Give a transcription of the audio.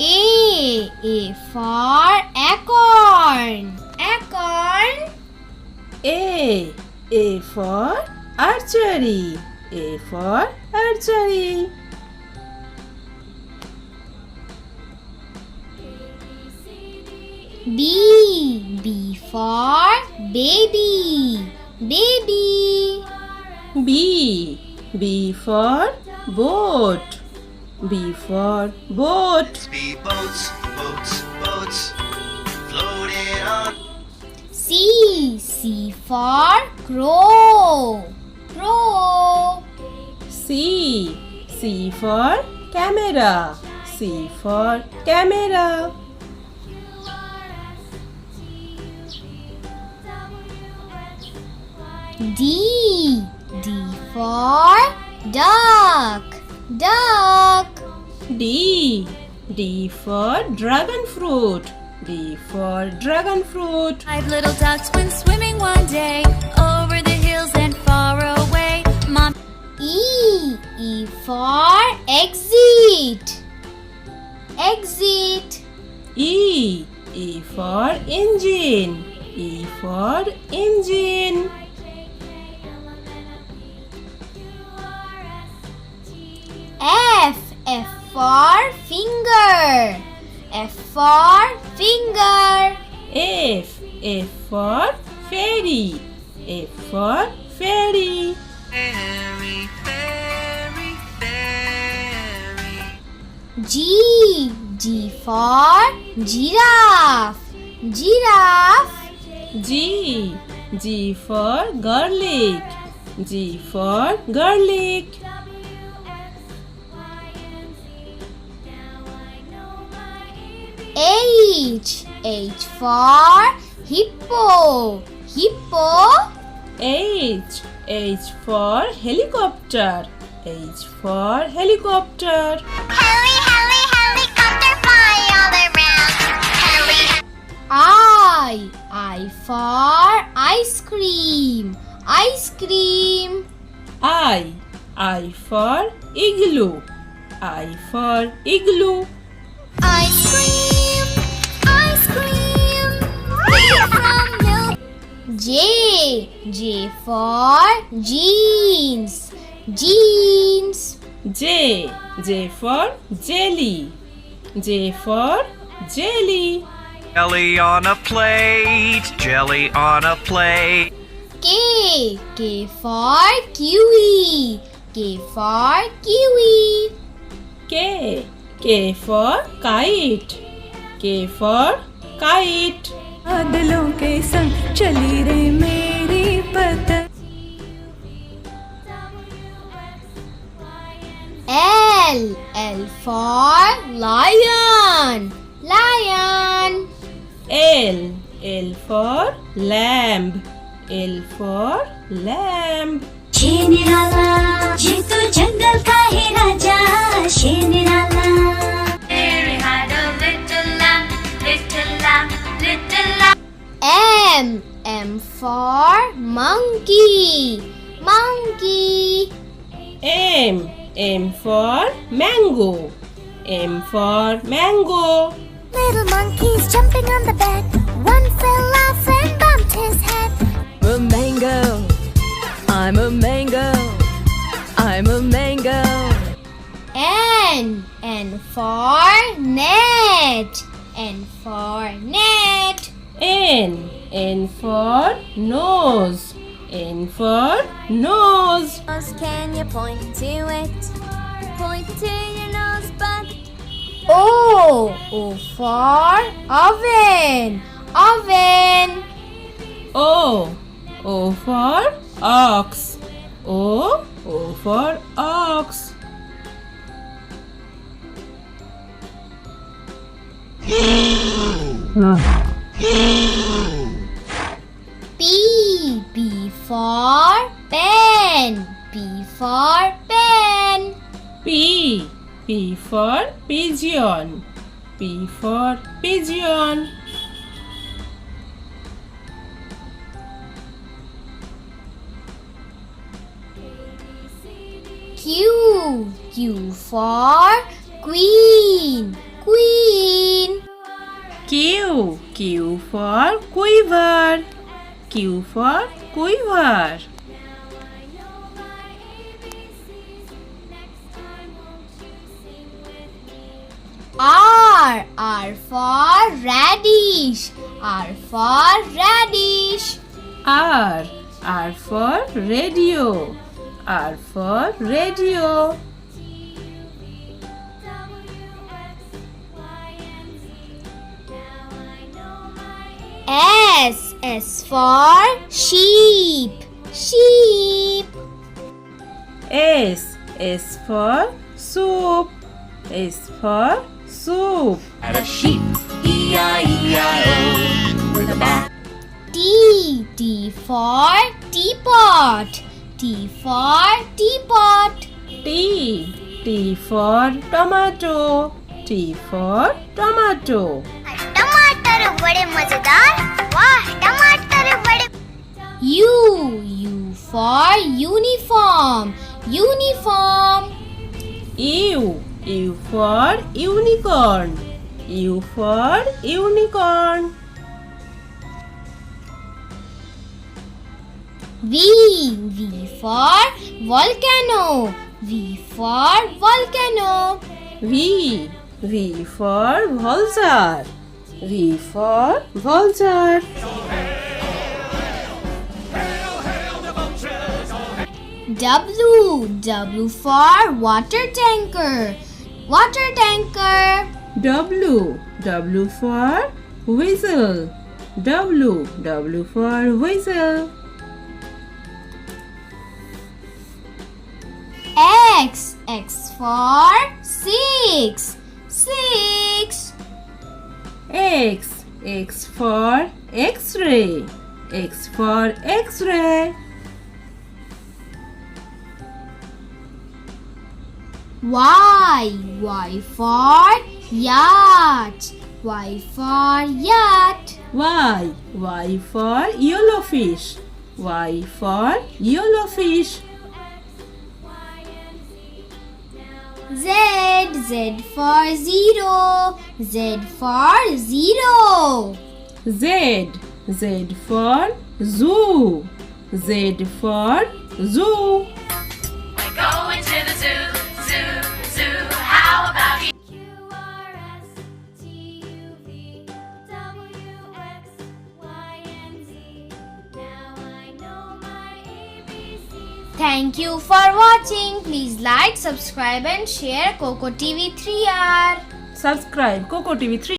A for acorn. Acorn. A for archery. A for archery. B for baby. Baby. B for boat. B for boat. Speedboats, boats, boats, floating on. C for crow. Crow. C for camera. C for camera. D for duck. Duck. D for dragon fruit. D for dragon fruit. 5 little ducks went swimming one day over the hills and far away. Mom. E for exit. Exit. E for engine. E for engine. F for finger. F for finger. F for fairy. F for fairy. Fairy, fairy, fairy. G for giraffe. Giraffe. G for garlic. G for garlic. H for hippo. Hippo. H for helicopter. H for helicopter. Hurry, hurry, helicopter fly all around. Hurry. I for ice cream. Ice cream. I for igloo. I for igloo. Ice cream, ice cream. Made from milk. J for jeans. Jeans. J for jelly. J for jelly. Jelly on a plate, jelly on a plate. K for kiwi. K for kiwi. K for kite. K for kite. बादलों के संग चली रे मेरी पतंग. L for lion. Lion. L for lamb. L for lamb. शेर निराला, ये तो जंगल का है राजा. शेर निराला. Mary had a little lamb, little lamb, little lamb. M for monkey. Monkey. M for mango. M for mango. Little monkeys jumping on the bed. One fell off and bumped his head. A mango. I'm a mango. I'm a mango. N for net. N for net. N for nose. N for nose. Can you point to it? Point to your nose, but O for oven. Oven. O for ox. O for ox. P for pen. P for pen. P for pigeon. P for pigeon. Q for queen. Queen. for quiver. Q for quiver. R for radish. R for radish. R for radio. R for radio. S for sheep. Sheep. S for soup. S for soup. At a sheep, E-I-E-I-O, with a bat. T for teapot. T for teapot. T for tomato. T for tomato. टमाटर बड़े मजेदार वाह टमाटर बड़े U for uniform. Uniform. U for unicorn. U for unicorn. V for volcano. V for volcano. V for vulture. V for vulture. W for water tanker. Water tanker. W for whistle. W for whistle. X for six. Six. X for X-ray. X for X-ray. Y for yacht. Y for yacht. Y for yellowfish. Y for yellowfish. Z for zero. Z for zero. Z for zoo. Z for zoo. We're going to the zoo, zoo, zoo. How about you? Thank you for watching. Please like, subscribe and share Coco TV 3R. Subscribe Coco TV 3.